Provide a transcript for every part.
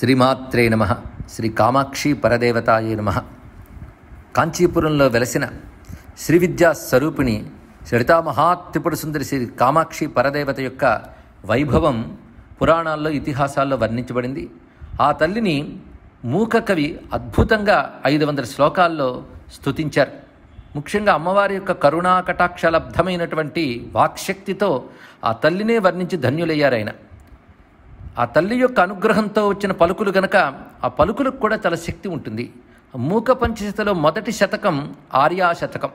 శ్రీమాత్రే నమః. శ్రీ కామాక్షి పరదేవతాయే నమః. కాంచీపురంలో వెలసిన శ్రీ విద్యా స్వరూపిణి లలితా మహాత్రిపుర సుందరి శ్రీ కామాక్షి పరదేవత యొక్క వైభవం పురాణాల్లో ఇతిహాసాల్లో వర్ణించబడింది. ఆ తల్లిని మూక కవి అద్భుతంగా 500 శ్లోకాల్లో స్తుతించారు. ముఖ్యంగా అమ్మవారి యొక్క కరుణా కటాక్షలబ్ధమైనటువంటి వాక్శక్తితో ఆ తల్లినే వర్ణించి ధన్యులయ్యారాయన. ఆ తల్లి యొక్క అనుగ్రహంతో వచ్చిన పలుకులు గనక ఆ పలుకులకు కూడా చాలా శక్తి ఉంటుంది. మూక పంచశతిలో మొదటి శతకం ఆర్యా శతకం.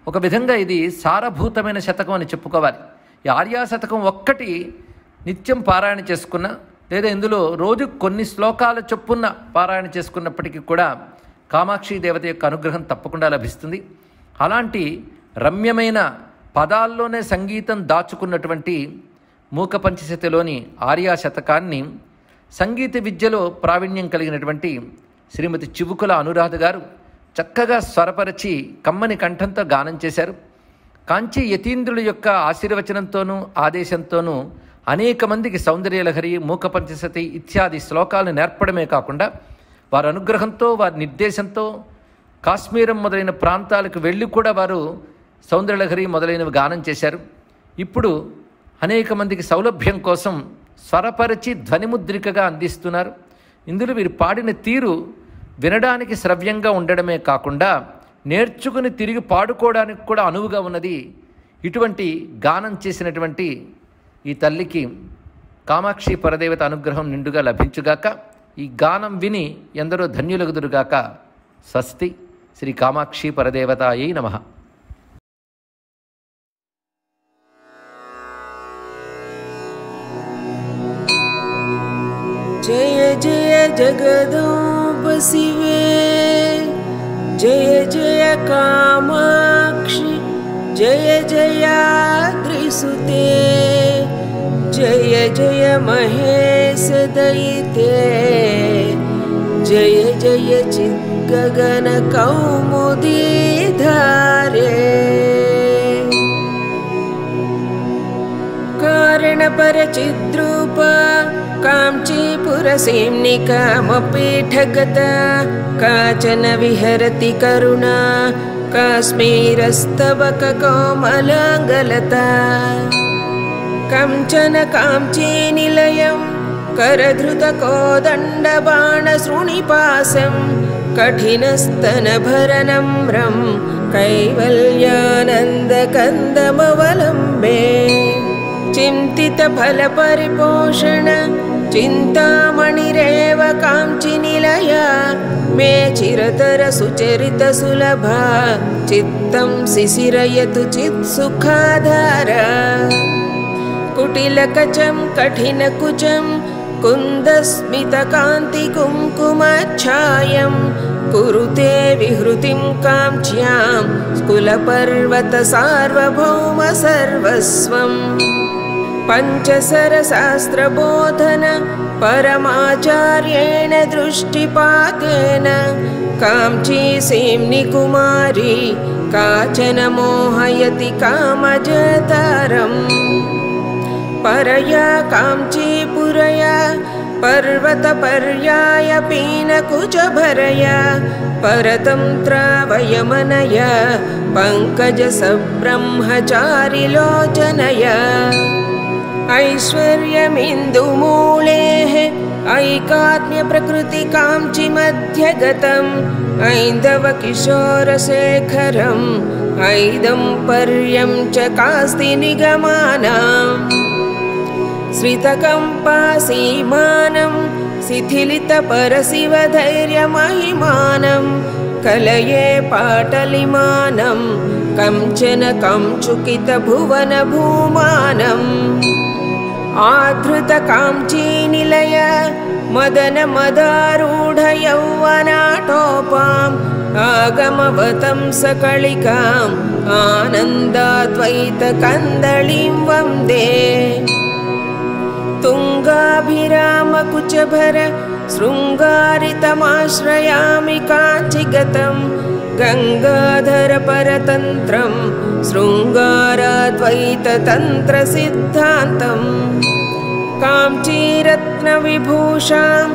ఒక విధంగా ఇది సారభూతమైన శతకం అని చెప్పుకోవాలి. ఈ ఆర్యా శతకం ఒక్కటి నిత్యం పారాయణ చేసుకున్న లేదా ఇందులో రోజు కొన్ని శ్లోకాల చొప్పున పారాయణ చేసుకున్నప్పటికీ కూడా కామాక్షి దేవత యొక్క అనుగ్రహం తప్పకుండా లభిస్తుంది. అలాంటి రమ్యమైన పదాల్లోనే సంగీతం దాచుకున్నటువంటి మూక పంచశతిలోని ఆర్యా శతకాన్ని సంగీత విద్యలో ప్రావీణ్యం కలిగినటువంటి శ్రీమతి చివుకుల అనురాధ గారు చక్కగా స్వరపరచి కమ్మని కంఠంతో గానం చేశారు. కాంచీ యతీంద్రుల యొక్క ఆశీర్వచనంతోనూ ఆదేశంతోనూ అనేక మందికి సౌందర్యలహరి, మూక పంచశతి ఇత్యాది శ్లోకాలను నేర్పడమే కాకుండా వారి అనుగ్రహంతో వారి నిర్దేశంతో కాశ్మీరం మొదలైన ప్రాంతాలకు వెళ్ళి కూడా వారు సౌందర్యలహరి మొదలైనవి గానం చేశారు. ఇప్పుడు అనేక మందికి సౌలభ్యం కోసం స్వరపరిచి ధ్వనిముద్రికగా అందిస్తున్నారు. ఇందులో వీరు పాడిన తీరు వినడానికి శ్రవ్యంగా ఉండడమే కాకుండా నేర్చుకుని తిరిగి పాడుకోవడానికి కూడా అనువుగా ఉన్నది. ఇటువంటి గానం చేసినటువంటి ఈ తల్లికి కామాక్షి పరదేవత అనుగ్రహం నిండుగా లభించుగాక. ఈ గానం విని ఎందరో ధన్యులగుదురుగాక. స్వస్తి. శ్రీ కామాక్షి పరదేవతాయై నమః. जय जय जगदम्ब शिवे, जय जय कामाक्षि, जय जयाद्रिसुते, जय जय महेश दयिते, जय जय चिद्गगन कौमुदी धारे, कारणपरचिद्रूप काञ्चीपुरसेम्निकामपीठगता काचन विहरति करुणा काश्मीरस्तवककोमलाङ्गलता कंचन काञ्चीनिलयं करधृतकोदण्डबाणशृणिपासं कठिनस्तनभरनम्रं कैवल्यानन्दकन्दमवलम्बे चिन्तितफलपरिपोषण चिन्तामणिरेव काञ्चीनिलया मे चिरतर सुचरितसुलभा चित्तं शिशिरयतु चित्सुखाधारा कुटिलकचं कठिनकुचं कुन्दस्मितकान्तिकुङ्कुमच्छायं कुरुते विहृतिं काञ्च्यां कुलपर्वतसार्वभौमसर्वस्वम् पञ्चसरशास्त्रबोधन परमाचार्येण दृष्टिपातेन काञ्चीसेम्निकुमारी काचन मोहयति कामजतारम् परया काञ्चीपुरया पर्वतपर्याय पीनकुचभरया परतन्त्रावयमनया पङ्कजसब्रह्मचारिलोचनया ऐश्वर्यमिन्दुमूलेः ऐकात्म्यप्रकृति काञ्चीमध्यगतम् ऐन्दवकिशोरशेखरम् ऐदम्पर्यं च कास्ति निगमानाम् श्रितकम्पासीमानं शिथिलितपरशिवधैर्यमहिमानं कलये पाटलिमानं कंचन कंचुकितभुवनभूमानम् आधृतकाञ्चीनिलय मदनमदारूढयौवनाटोपाम् आगमवतं सकलिकाम् आनन्दाद्वैतकन्दलीं वन्दे तुङ्गाभिरामकुचभर शृङ्गारितमाश्रयामि काञ्चीगतं गङ्गाधरपरतन्त्रं शृङ्गाराद्वैततन्त्रसिद्धान्तम् काञ्चीरत्नविभूषां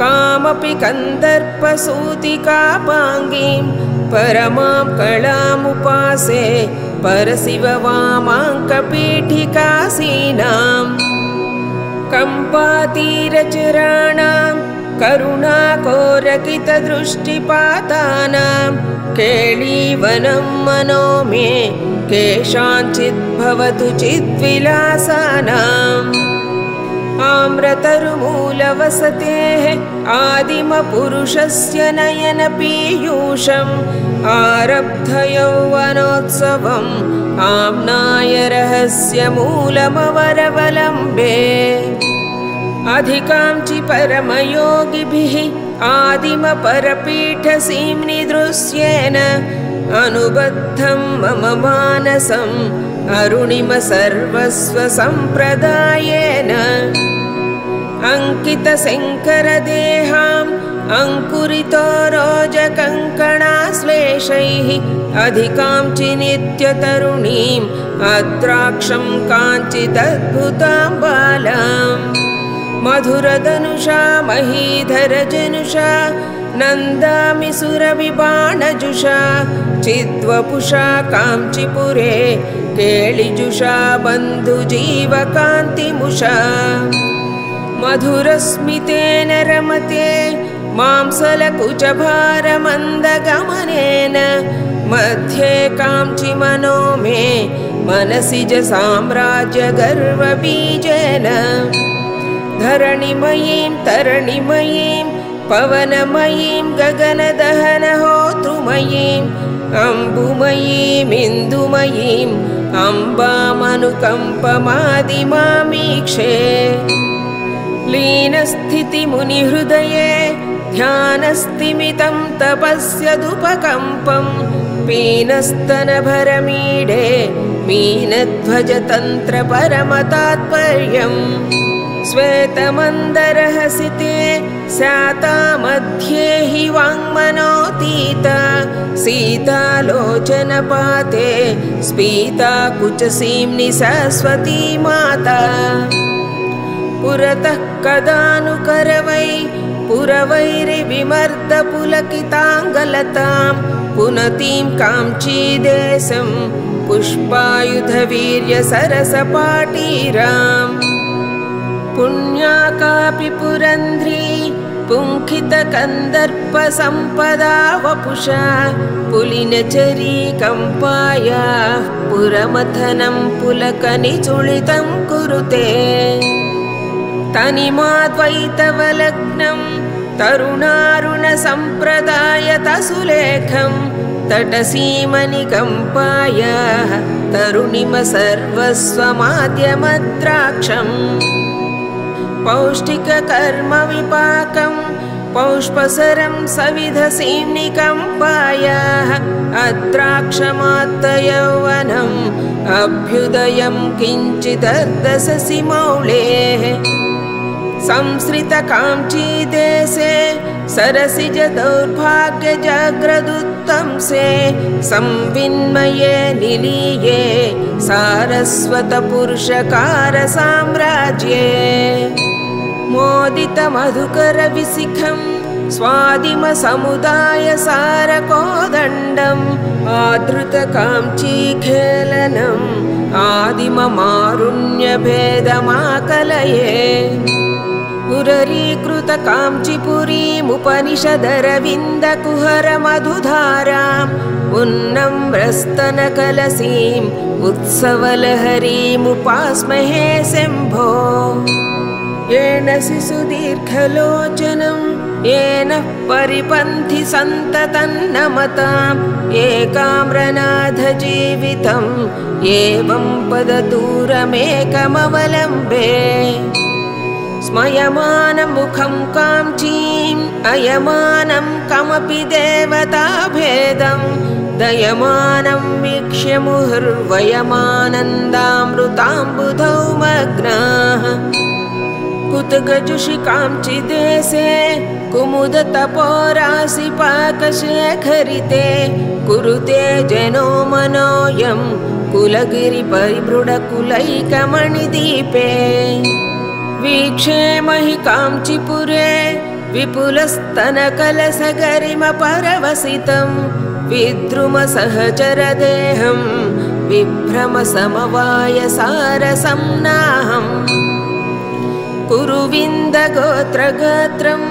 कामपि कन्दर्पसूतिकापाङ्गीं परमां कलामुपासे परशिववामाङ्कपीठिकासीनां कम्पातीरचराणां करुणाकोरकितदृष्टिपातानां केळीवनं मनो मे केषाञ्चिद्भवतु चिद्विलासानाम् आम्रतरुमूलवसतेः आदिमपुरुषस्य नयनपीयूषम् आरब्धयौवनोत्सवम् आम्नाय रहस्यमूलमवरवलम्बे अधिकांचि परमयोगिभिः आदिमपरपीठसीम्निदृश्येन अनुबद्धं मम मानसम् अरुणिमसर्वस्वसम्प्रदायेन अंकितशङ्करदेहाम् अंकुरितो रोजकङ्कणाश्लेषैः अधिकांचि नित्यतरुणीम् अद्राक्षं काञ्चिदद्भुतां बालाम् मधुरधनुषा महीधरजनुषा नन्दामि सुरविबाणजुषा चिद्वपुषा काञ्चीपुरे केळिजुषा बन्धुजीवकान्तिमुषा मधुरस्मितेन रमते मांसलकुचभारमन्दगमनेन मध्ये काञ्चि मनो मे मनसि च साम्राज्यगर्वबीजेन धरणिमयीं तरणिमयीं पवनमयीं गगनदहनहोतृमयीं अम्बुमयीमिन्दुमयीम् अम्बामनुकम्पमादिमामीक्षे लीनस्थितिमुनिहृदये ध्यानस्तिमितं तपस्यदुपकम्पं पीनस्तनभरमीडे मीनध्वजतन्त्रपरमतात्पर्यम् श्वेतमन्दरहसिते स्याता मध्ये हि वाङ्मनोतीता सीतालोचनपाते स्फीता कुचसीम्नि सरस्वती माता पुरतः कदानुकरवै पुरवैरिविमर्दपुलकिताङ्गलतां पुनतीं काञ्चीदेशं पुष्पायुधवीर्यसरसपाटीराम् पुण्या कापि पुरन्ध्री पुङ्खितकन्दर्पसम्पदा वपुषा पुलिनचरी कम्पायाः पुरमथनं पुलकनिचुलितं कुरुते तनिमाद्वैतवलग्नं तरुणारुणसम्प्रदायतसुलेखं तटसीमनिकम्पायाः तरुणिम सर्वस्वमाद्यमद्राक्षम् पौष्टिककर्मविपाकं पौष्पसरं सविधसीम्निकम्पायाः अद्राक्षमात्तयौवनम् अभ्युदयं किञ्चिदर्दससि मौलेः संसृतकाञ्चीदेशे सरसिज दौर्भाग्यजाग्रदुत्तंसे संविन्मये निलीये सारस्वतपुरुषकारसाम्राज्ये मोदितमधुकरविशिखं स्वादिमसमुदायसारकोदण्डम् आदृतकाञ्चीखेलनम् आदिममारुण्यभेदमाकलये पुररीकृतकाञ्चीपुरीमुपनिषदरविन्दकुहरमधुधाराम् उन्नम्रस्तनकलसीम् उत्सवलहरीमुपास्महे शम्भो येन शिशुदीर्घलोचनं येन परिपन्थि सन्ततन्नमताम् एकाम्रनाथजीवितम् एवं पददूरमेकमवलम्बे स्मयमानं मुखं काञ्चीम् अयमानं कमपि देवताभेदं दयमानं वीक्ष्य मुहुर्वयमानन्दामृताम्बुधौ मग्नाः कुतगजुषि काञ्चिदेशे कुमुदतपोराशिपाकशेखरिते कुरुते जनो मनोऽयं कुलगिरिपरिमृढकुलैकमणिदीपे वीक्षेमहि काञ्चीपुरे विपुलस्तनकलसगरिमपरवसितं विद्रुमसहचरदेहं विभ्रमसमवायसारसं नाहम् कुरुविन्दगोत्रगात्रं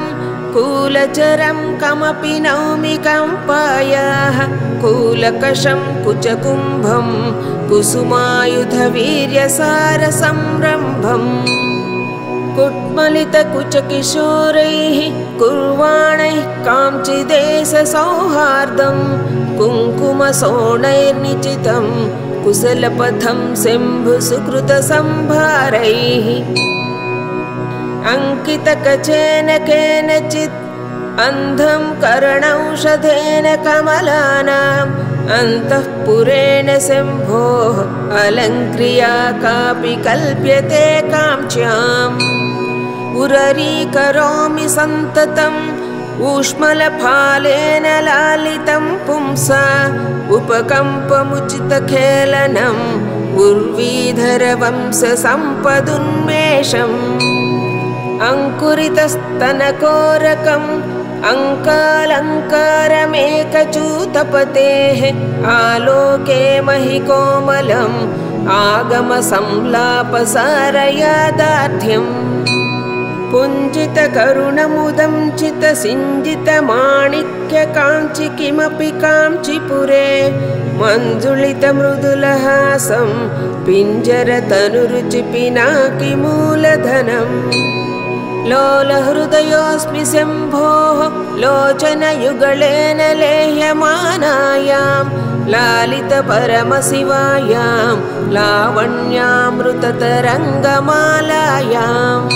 कूलचरं कमपि नौमि कम्पायाः कूलकषं कुचकुम्भं कुसुमायुधवीर्यसारसंरम्भम् कुट्मलितकुचकिशोरैः कुर्वाणैः काञ्चिदेशसौहार्दं कुङ्कुमसोणैर्निचितं कुशलपथं शम्भुसुकृतसंभारैः अंकितकचेन केनचित् अन्धं कर्णौषधेन कमलानाम् अन्तःपुरेण शम्भोः अलङ्क्रिया कापि कल्प्यते काञ्च्याम् उररीकरोमि सन्ततम् ऊष्मलफालेन लालितं पुंसा उपकम्पमुचितखेलनम् उर्वीधरवंशसम्पदुन्मेषम् अंकुरितस्तनकोरकम् अंकालङ्कारमेकचूतपतेः आलोके महिकोमलम् आगमसंलापसारयादार्ढ्यम् पुञ्जितकरुणमुदं चितसिञ्जितमाणिक्यकाञ्चि किमपि काञ्चिपुरे मञ्जुलितमृदुलहासं पिञ्जरतनुरुचि पिनाकिमूलधनम् लोलहृदयोऽस्मि शम्भोः लोचनयुगलेन लेह्यमानायां लालितपरमशिवायां लावण्यामृततरङ्गमालायाम्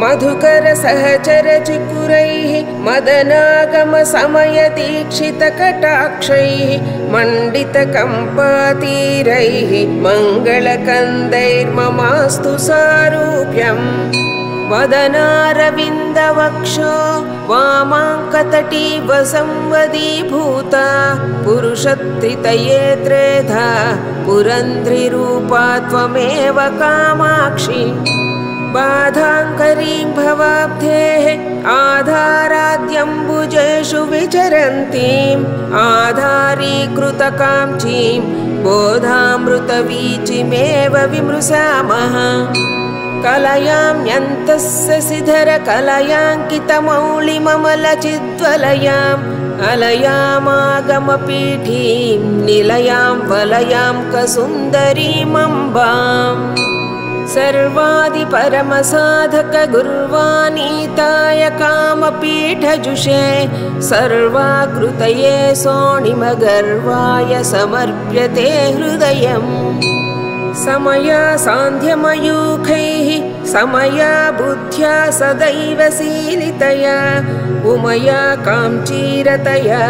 मधुकरसहचरचिकुरैः मदनागमसमयदीक्षितकटाक्षैः मण्डितकम्पातीरैः मङ्गलकन्दैर्ममास्तु सारूप्यम् वदनारविन्दवक्षो वामाङ्कतटीव संवदीभूता पुरुषत्रितये त्रेधा पुरन्ध्रिरूपा त्वमेव कामाक्षि बाधाङ्करीं भवाब्धेः आधाराद्यम्बुजेषु विचरन्तीम् आधारीकृतकाञ्चीं बोधामृतवीचिमेव विमृशामः कलयाम्यन्तस्य सिधरकलयाङ्कितमौलिममलचिद्वलयाम् अलयामागमपीठीं निलयां वलयां कसुन्दरीमम्बाम् सर्वादिपरमसाधकगुर्वानीताय कामपीठजुषे सर्वाकृतये सोणिमगर्वाय समर्प्यते हृदयम् समया सान्ध्यमयूखैः समया बुद्ध्या सदैव सीलितया उमया काञ्चीरतया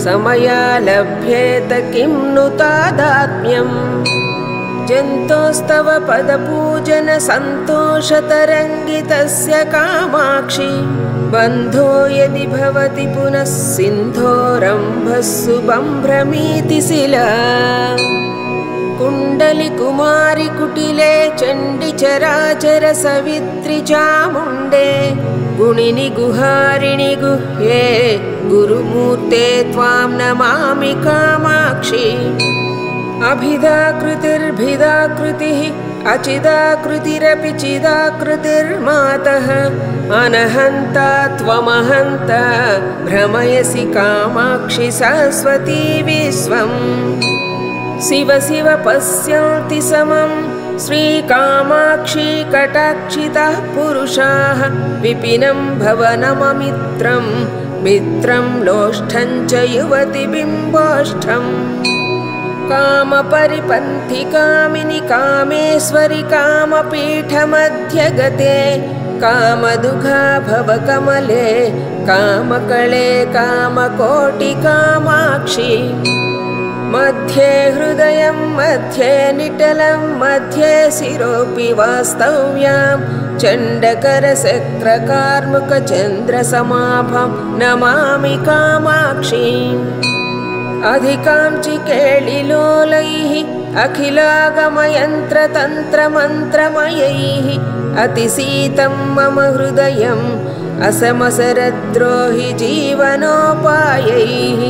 समया लभ्येत किं नु तादात्म्यम् जन्तोस्तव पदपूजन सन्तोषतरङ्गितस्य कामाक्षि बन्धो यदि भवति पुनः सिन्धोरम्भः सुबम्भ्रमीति शिला कुण्डली कुमारी कुटिले चण्डी चराचर सवित्री चामुण्डे गुणिनि गुहारिणि गुह्ये गुरुमूर्ते त्वां नमामि कामाक्षि अभिधाकृतिर्भिदाकृतिः अचिदाकृतिरपि चिदाकृतिर्मातः अनहन्ता त्वमहन्ता भ्रमयसि कामाक्षि सरस्वती विश्वम् शिव शिव पश्यन्ति समं श्रीकामाक्षी कटाक्षितः पुरुषाः विपिनं भवनममित्रं मित्रं लोष्ठं च युवतिबिम्बाष्ठम् कामपरिपन्थि कामिनि कामेश्वरि कामपीठमध्यगते कामदुघा भवकमले कामकळे कामकोटिकामाक्षि मध्ये हृदयं मध्ये निटलं मध्ये शिरोऽपि वास्तव्यां चण्डकरशक्रकार्मुकचन्द्रसमाभं नमामि कामाक्षीम् अधिकाञ्चि केळिलोलैः अखिलागमयन्त्रतन्त्रमन्त्रमयैः अतिशीतं मम हृदयं असमसरद्रोहि जीवनोपायैः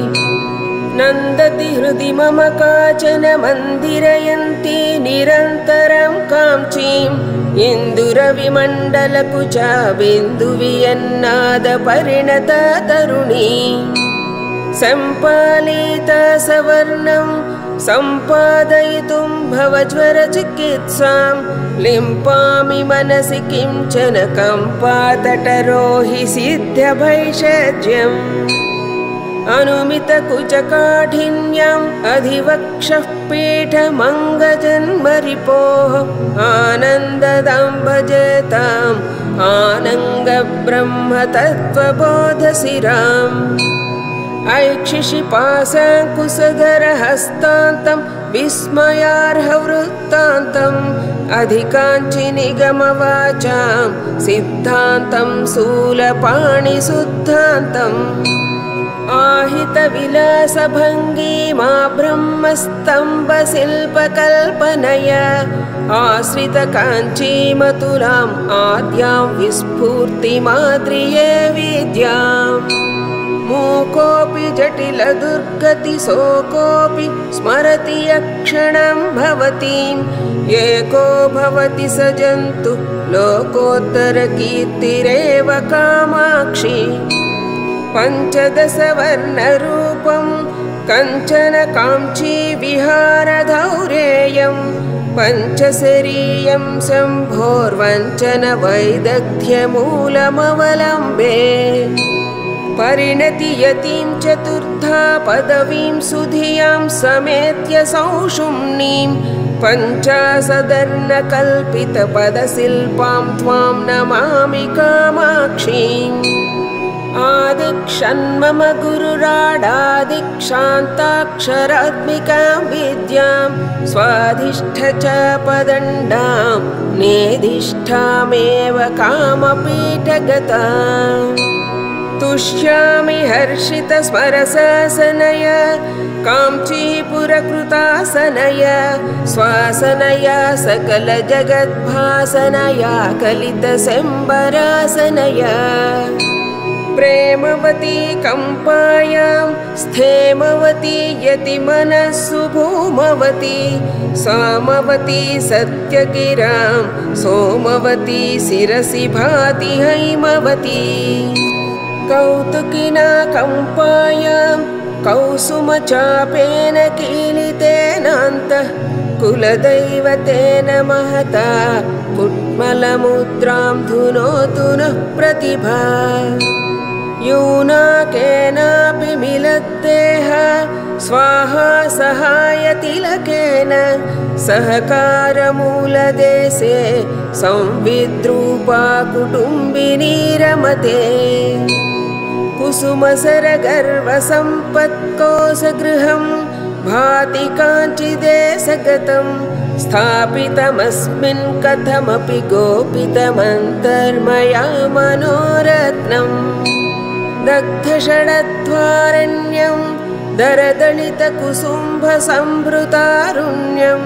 नन्दति हृदि मम काचन मन्दिरयन्ती निरन्तरं काञ्चीम् इन्दुरविमण्डलकुचा बिन्दुवियन्नादपरिणता तरुणी सम्पालिता सवर्णं सम्पादयितुं भवज्वरचिकित्सां लिम्पामि मनसि किञ्चन कम्पातटरोहि सिद्धभैषज्यम् अनुमितकुचकाठिन्यम् अधिवक्षः पीठमङ्गजन्मरिपोः आनन्ददां भजेताम् आनङ्गब्रह्मतत्त्वबोधशिराम् ऐक्षिशिपाशाङ्कुशधरहस्तान्तं विस्मयार्हवृत्तान्तम् अधिकाञ्चिनिगमवाचां सिद्धान्तं शूलपाणिशुद्धान्तम् आहितविलासभङ्गीमा ब्रह्मस्तम्भशिल्पकल्पनया आश्रितकाञ्चीमतुलाम् आद्यां विस्फूर्तिमाद्रिये विद्याम् मूकोऽपि जटिलदुर्गतिशोकोऽपि स्मरति यक्षणं भवतीं एको भवति स जन्तु लोकोत्तरकीर्तिरेव कामाक्षी पञ्चदशवर्णरूपं कञ्चन काञ्ची विहारधौरेयं पञ्चशरीयं शम्भोर्वञ्चन वैदग्ध्यमूलमवलम्बे परिणति यतीं चतुर्धा पदवीं सुधियां समेत्य सौषुम्नीं पञ्चाशदर्णकल्पितपदशिल्पां त्वां नमामि कामाक्षीम् आदिक्षन्मम गुरुराडादिक्षान्ताक्षरात्मिकां विद्यां स्वाधिष्ठचापदण्डां नेधिष्ठामेव कामपीठगताम् तुष्यामि हर्षितस्मरसासनय काञ्चीपुरकृतासनय स्वासनया सकलजगद्भासनया कलितशम्बरासनय प्रेमवती कम्पायां स्थेमवती यतिमनस्सु भूमवती सामवती सत्यगिरां सोमवती शिरसि भाति हैमवती कौतुकिना कम्पायां कौसुमचापेन कीलितेनान्तः कुलदैवतेन महता कुट्मलमुद्रां धुनोतु नः प्रतिभा यूनाकेनापि मिलद्देह स्वाहा सहायतिलकेन सहकारमूलदेशे संविद्रूपा कुटुम्बिनी रमते कुसुमसरगर्वसम्पत्कोशगृहं भाति काञ्चिदेशगतं स्थापितमस्मिन् कथमपि गोपितमन्तर्मया मनोरत्नम् दग्धषडध्वारण्यं दरदलितकुसुम्भसम्भृतारुण्यं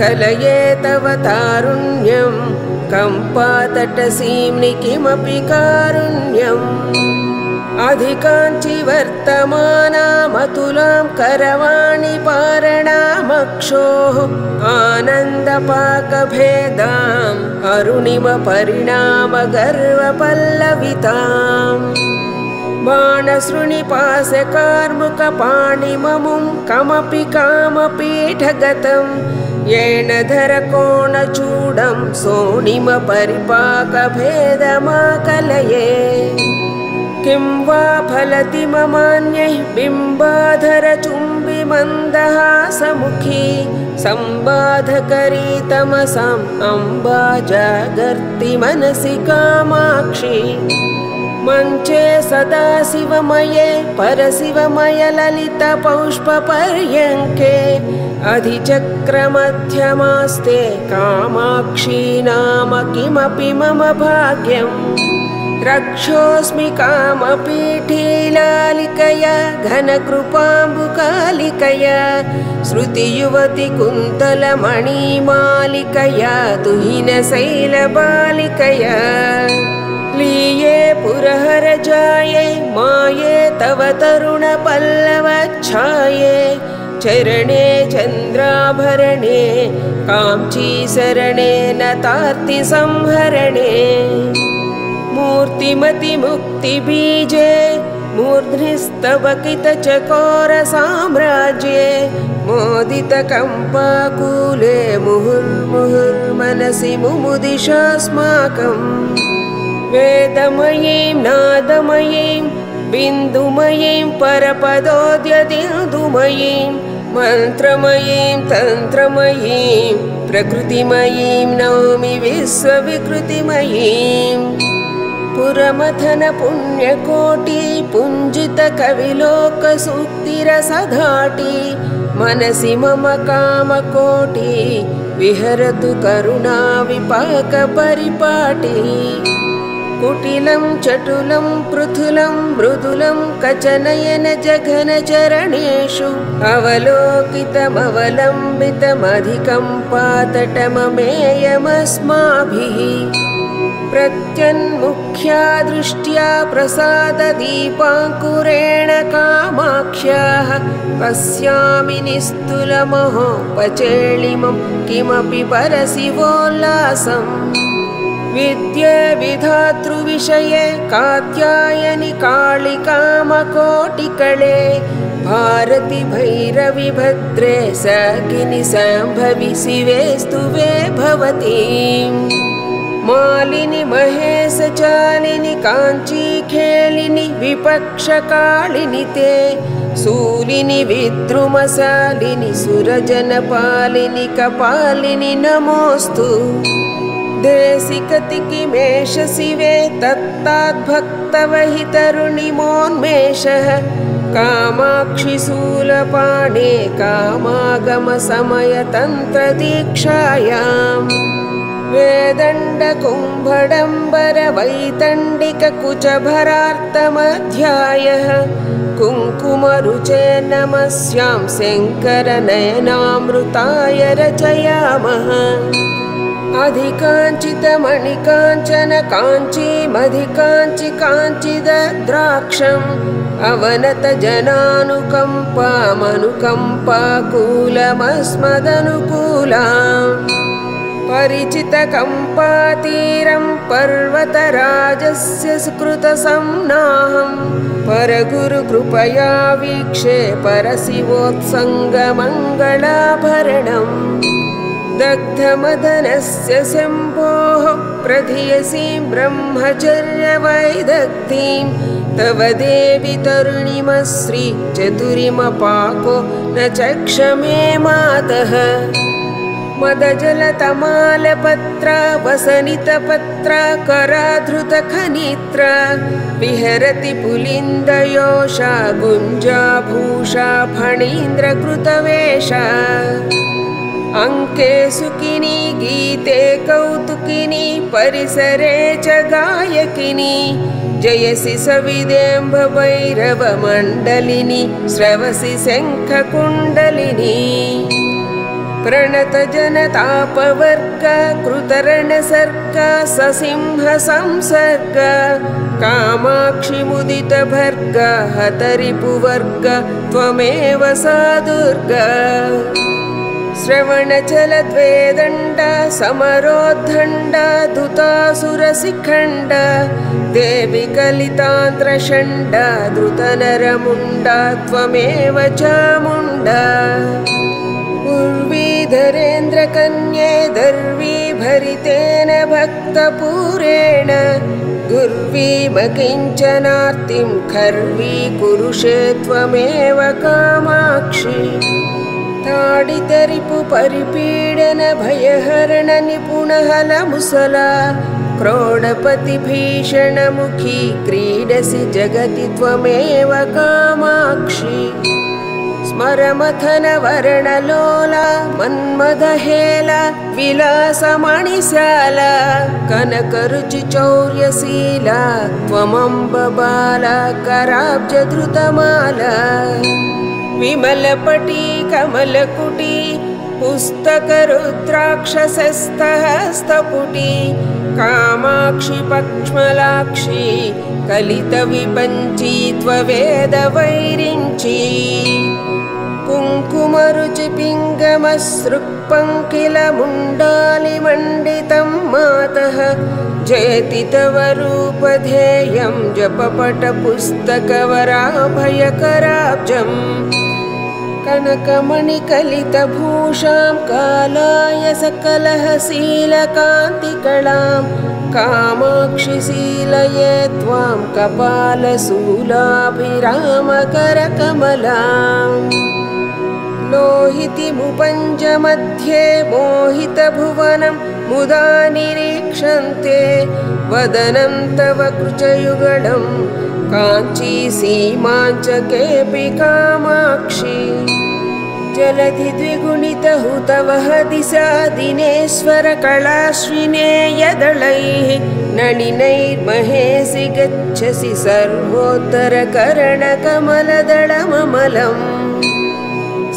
कलये तव तारुण्यं कम्पातटसीम्नि किमपि कारुण्यम् अधिकाञ्चि वर्तमानामतुलां करवाणि पारणामक्षोः आनन्दपाकभेदाम् अरुणिमपरिणामगर्वपल्लविताम् बाणशृणिपाशकार्मुकपाणिममुं कमपि कामपीठगतं येन धरकोणचूडं सोणिमपरिपाकभेदमाकलये किं वा फलति ममान्यैः बिम्बाधरचुम्बिमन्दहासमुखी संबाधकरी तमसाम् अम्बा जागर्ति मनसि कामाक्षी मञ्चे सदाशिवमये परशिवमय ललितपौष्पपर्यङ्के अधिचक्रमध्यमास्ते कामाक्षी नाम किमपि मम भाग्यम् रक्षोऽस्मि कामपीठीलालिकया घनकृपाम्बुकालिकया श्रुतियुवति कुन्तलमणिमालिकया तुहिनशैलबालिकया लीये पुरहरजाये माये तव तरुणपल्लवच्छाये चरणे चन्द्राभरणे काञ्चीसरणे नतार्तिसंहरणे मूर्तिमतिमुक्तिबीजे मूर्ध्निस्तवकितचकोरसाम्राज्ये मोदितकम्पाकूले मुहुर्मुहुर्मनसि मुमुदिशास्माकम् वेदमयीं नादमयीं बिन्दुमयीं परपदोद्यदिन्दुमयीं मन्त्रमयीं तन्त्रमयीं प्रकृतिमयीं नौमि विश्वविकृतिमयीं पुरमथन पुण्यकोटि पुञ्जित कविलोकसूक्तिरसधाटि मनसि मम कामकोटि विहरतु करुणा विपाक परिपाटि कुटिलं चटुलं पृथुलं मृदुलं कचनयन जघन चरणेषु अवलोकितमवलम्बितमधिकं पातटममेयमस्माभिः प्रत्यन्मुख्या दृष्ट्या प्रसाददीपाङ्कुरेण कामाक्ष्याः पश्यामि निस्तुलमहोपचेळिमं किमपि परशिवोल्लासम् विद्ये विधातृविषये कात्यायनि कालिकामकोटिकळे भारति भैरवि भद्रे सखिनि सम्भवि शिवे स्तुवे भवतीं मालिनि महेशचालिनि काञ्चीखेलिनि विपक्षकालिनि ते शूलिनि विद्रुमशालिनि सुरजनपालिनि कपालिनि नमोऽस्तु देशिकतिकिमेष शिवे तत्ताद्भक्तवहितरुणिमोन्मेषः कामाक्षि शूलपाणे कामागमसमयतन्त्रदीक्षायाम् वेदण्डकुम्भडम्बरवैतण्डिककुचभरार्तमध्यायः कुङ्कुमरुचे नमस्यां शङ्करनयनामृताय रचयामः अधिकाञ्चितमणिकाञ्चन काञ्चीमधिकाञ्चि काञ्चिद्राक्षम् अवनतजनानुकम्पामनुकम्पाकूलमस्मदनुकूलाम् परिचितकम्पातीरं पर्वतराजस्य सुकृतसंनाहं परगुरुकृपया वीक्षे परशिवोत्सङ्गमङ्गलाभरणम् दग्धमदनस्य शम्भोः प्रधियसीं ब्रह्मचर्यवैदग्धीं तव देवि तरुणिमश्री चतुरिमपाको न चक्षमे मातः मदजलतमालपत्र वसनितपत्र कराधृतखनित्र विहरति पुलिन्दयोषा गुञ्जाभूषा फणीन्द्रकृतवेषा अङ्के सुखिनी गीते कौतुकिनी परिसरे च गायकिनी जयसि सविदेम्ब भैरवमण्डलिनी स्रवसि शङ्खकुण्डलिनी प्रणतजनतापवर्ग कृतरणसर्ग ससिंह संसर्ग कामाक्षि मुदितभर्ग हतरिपुवर्ग त्वमेव सा दुर्गा श्रवणचलद्वेदण्ड समरोद्धण्ड धुतासुरशिखण्ड देवि कलितान्त्रषण्ड धृतनरमुण्ड त्वमेव चामुण्ड उर्वीधरेन्द्रकन्ये दर्वी भरितेन भक्तपूरेण गुर्वीमकिञ्चनार्तिं खर्वी कुरुषे त्वमेव कामाक्षि ताडितरिपु परिपीडन भयहरण निपुणहलमुसला क्रोडपति भीषणमुखी क्रीडसि जगति त्वमेव कामाक्षि स्मरमथन वर्णलोला मन्मदहेला विलासमणिशाला कनकरुचिचौर्यशीला त्वमम्बबाला कराब्जधृतमाला विमलपटी कमलकुटी पुस्तकरुद्राक्षसस्तहस्तपुटी कामाक्षि पक्ष्मलाक्षि कलितविपञ्ची त्ववेदवैरिञ्ची कुङ्कुमरुचिपिङ्गमसृक्पङ्किलमुण्डालिमण्डितं मातः जयति तव रूपधेयं जपपटपुस्तकवराभयकराब्जम् कनकमणिकलितभूषां कालाय सकलहशीलकान्तिकलां कामाक्षि शीलये त्वां कपालशूलाभिरामकरकमलाम् लोहितिमुपञ्जमध्ये मोहितभुवनं मुदा निरीक्षन्ते वदनं तव कृचयुगलं काञ्चीसीमाञ्चकेऽपि कामाक्षि जलधि द्विगुणितहुतवः दिशा दिनेश्वरकलाश्विनेयदलैः नलिनैर्महेसि गच्छसि सर्वोत्तरकरणकमलदलममलम्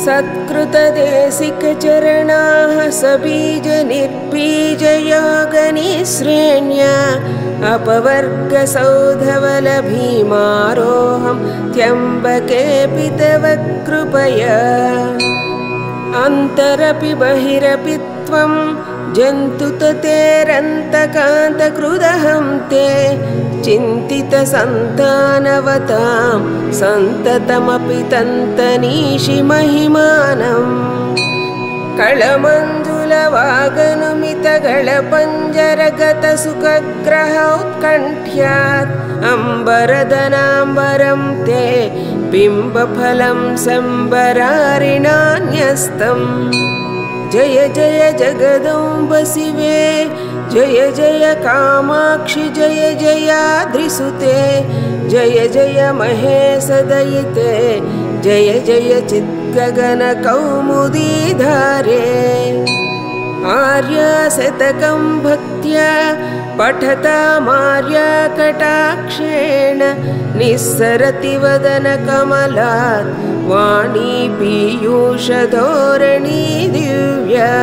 सत्कृतदेशिकचरणाः सबीजनिर्बीजयोगनिःश्रेण्या अपवर्गसौधवलभीमारोहं त्र्यम्बकेऽपि तव कृपया अन्तरपि बहिरपि त्वं जन्तुततेरन्तकान्तकृदहं ते चिन्तितसन्तानवतां सन्ततमपि तन्तनीषि महिमानम् कळमण्डुलवागनुमितगळपञ्जरगतसुखग्रहौत्कण्ठ्यात् अम्बरदनाम्बरं ते बिम्बफलं संबरारिणान्यस्तम् जय जय जगदम्ब शिवे जय जय कामाक्षि जय जयाद्रिसुते जय जय महेशदयिते जय जय चिद्गगनकौमुदीधारे आर्याशतकं भक्त्या पठतामार्याकटाक्षेण निस्सरति वदनकमलात् वाणी पीयूषधोरणी दिव्या।